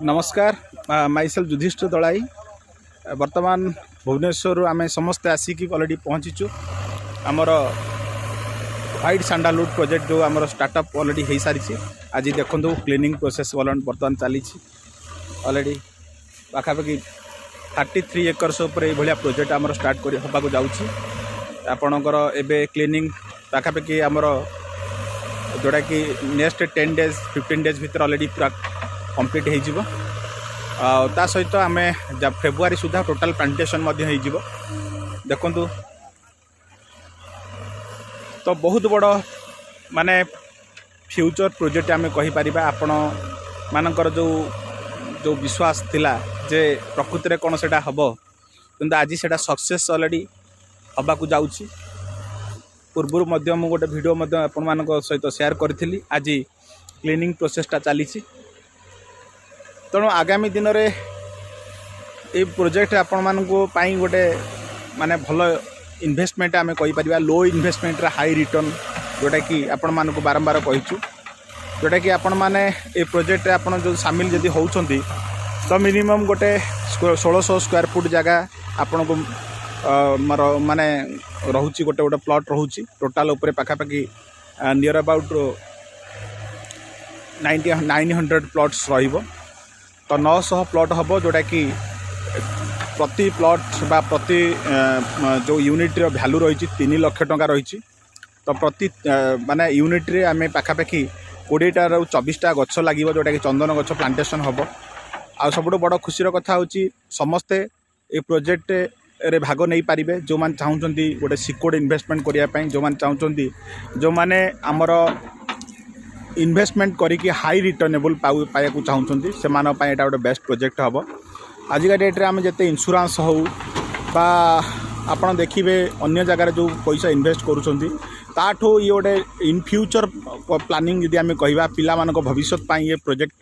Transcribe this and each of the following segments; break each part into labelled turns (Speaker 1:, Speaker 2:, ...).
Speaker 1: नमस्कार माइसेल युधिष्ठिर दलाई वर्तमान भुवनेश्वर आम समस्ते आसिक अलरेडी पहुँचीचु आमर व्हाइट सैंडलवुड प्रोजेक्ट जो आमर स्टार्टअप अलरेडी हो सारी आज देखो क्लीनिंग प्रोसेस बर्तमान चली अलरेडी पाखापाखि 33 एकर्स भाया प्रोजेक्ट आमर स्टार्ट होगा जाऊँगी आपणकर एवं क्लीनिंग पाखापाखि आमर जोड़ा कि नेक्स्ट 10 डेज 15 डेज भितर अलरेडी पूरा कंप्लीट हो सहित आम फेब्रुआरी सुधा टोटाल प्लांटेशन देखु तो बहुत बड़ माने फ्यूचर प्रोजेक्ट आम कहीपर आपण मानकर जो जो विश्वास थिला जे प्रकृति में कौन से हम कि आज से सक्सेस अलरेडी हवा को जाऊँगी पूर्व मुझे गोटे भिडियो आपण मान सहित शेयर करी आज क्लीनिंग प्रोसेसटा चली तेणु आगामी दिन में ये प्रोजेक्ट आपण मान गोटे माने भल इन्वेस्टमेंट आम कहीपर लो इन्वेस्टमेंट हाई रिटर्न जोटा कि आपण मान बारंबार कहीचु जोटा कि आपण मैंने ये प्रोजेक्ट आपण जो सामिल जदि होउछंती तो मिनिमम गोटे 1600 स्क्वायर फुट जगह आपण को माने रोचे गोटे गोटे प्लॉट रोचे टोटाल उपरे पाखापाखि नियर अबाउट 900 प्लॉट्स रहिबो तो 900 प्लॉट हम जोटा कि प्रति प्लॉट बा प्रति जो यूनिट भैल्यू रही 3 लाख टंका रही तो प्रति माने यूनिट रे आम पाखापाखि 20टा 24टा गछ लगे जोटा कि चंदन गछ प्लांटेशन हम आ सब बड़ खुशी कथा होची समस्ते ये प्रोजेक्ट रे भाग नहीं पारिबे जो मान चाहूँगी गोटे सिक्योर्ड इन्वेस्टमेंट करने जो मान चाहूँगी जो माने आमर इन्वेस्टमेंट करिकी हाई रिटर्नेबल पाया चाहूँगी से गोटे बेस्ट प्रोजेक्ट हम आजिका डेट्रे आम जिते इन्शुरांस हो बा आपड़ देखिए अन्य जगार जो पैसा इन्वेस्ट करूँ ताठू ये गोटे इन फ्यूचर प्लानिंग जदि आम कह पिला भविष्य ये प्रोजेक्ट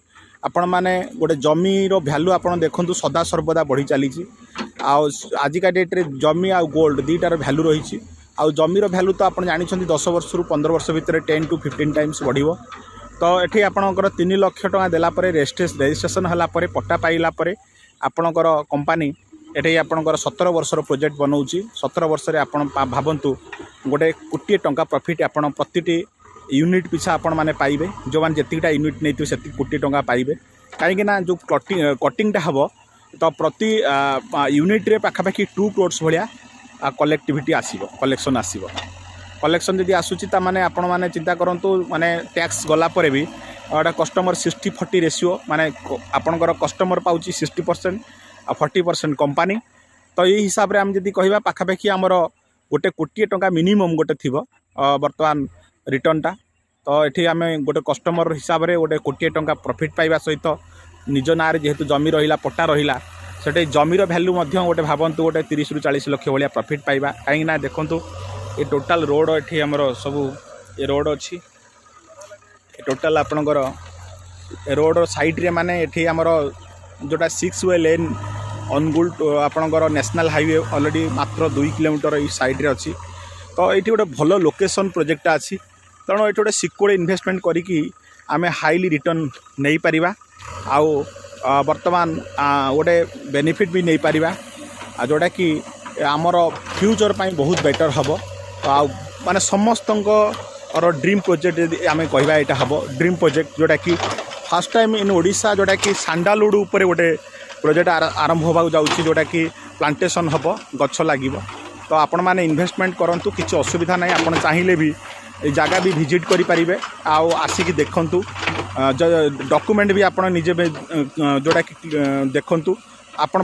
Speaker 1: आपण मैंने गोटे जमीर भैल्यू आप देखूँ सदा सर्वदा बढ़ी चली आजिका डेट्रे जमी आ गोल्ड दुईटार भैल्यू रही आउ जमीर भैल्यू तो आप जानते 10 वर्ष रु 15 वर्ष भितर 10 to 15 टाइम्स बढ़ तो ये आपणकर 3 लाख टका देलापर रेजिस्ट्रेशन होगापर पट्टा पाइला आपणकर कंपानी ये आपणकर 17 वर्षर प्रोजेक्ट बनाऊँगी 17 वर्ष आप भावतु गोटे 1 कोटी टंका प्रॉफिट आप प्रति यूनिट पिछा आपण मैंने पाइबे जो मैंने जितकीटा यूनिट नहीं से 1 कोटी टंका पाइबे कहीं जो कटिंगटा हम तो प्रति यूनिट रे पाखापाखि 2 crores भाया कलेक्टिविटी आसीबो कलेक्शन आसीबो कलेक्शन जदि आसूची माने आपण माने चिंता करंतु माने टैक्स गला परे भी गोटे कस्टमर 60-40 रेशियो माने आपणकर कस्टमर पाउची 60% आ 40% कंपनी तो ये हिसाब रे हम जदि कहबा पाखापाखि आमर गोटे 1 कोटी टंका मिनिमम गोटे थिबो वर्तमान रिटर्नटा तो ये आम गोटे कस्टमर हिसाब से गोटे 1 कोटी टंका प्रॉफिट पाइबा सहित निज ना जेहेतु जमी रहा पट्टा रहा से जमीर भैल्यू गोटे भावतु गोटे 30 ରୁ 40 लक्ष भाया प्रॉफिट पाइबा कहीं देखु ये टोटाल रोड ये आमर सब ये रोड अच्छी टोटाल आपणकर रोड साइड रे माने ये आमर जोटा 6 वे लेन अनुगुल आपणकर नेशनल हाईवे ऑलरेडी मात्र 2 किलोमीटर ये साइड रे अच्छी तो ये गोटे भल लोकेशन प्रोजेक्ट अच्छी तेणु ये गोटे सिक्योर्ड इन्वेस्टमेंट करिकी आम हाईली रिटर्न नहीं पारिबा आउ वर्तमान गोटे बेनिफिट भी नहीं पारिबा जोटा कि आमर फ्यूचर पाई बहुत बेटर हम आ माने समस्त ड्रीम प्रोजेक्ट आम कहवा यहाँ हम ड्रीम प्रोजेक्ट जोटा कि फर्स्ट टाइम इन ओडिशा जोटा कि सैंडलवुड उपर गोटे प्रोजेक्ट आरंभ होगा जाऊँगी जोटा कि प्लांटेशन हम गछ लगे तो आपण मैंने इन्वेस्टमेंट करूँ किसी असुविधा ना आप चाहिए भी जगह भी विजिट करें आसिक देखु डॉक्यूमेंट भी आप निजे जोटा कि देखु आपण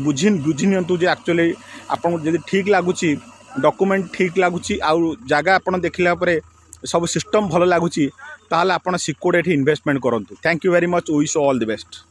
Speaker 1: बुझी नियंतु जे एक्चुअली आपन जदि ठीक लगुच डॉक्यूमेंट ठीक लगुच आउ जगह आप देखला सब सिस्टम भल लगुच ताल आप सिक्योर्ड इन्वेस्टमेंट करूँ thank you very much wish all the best.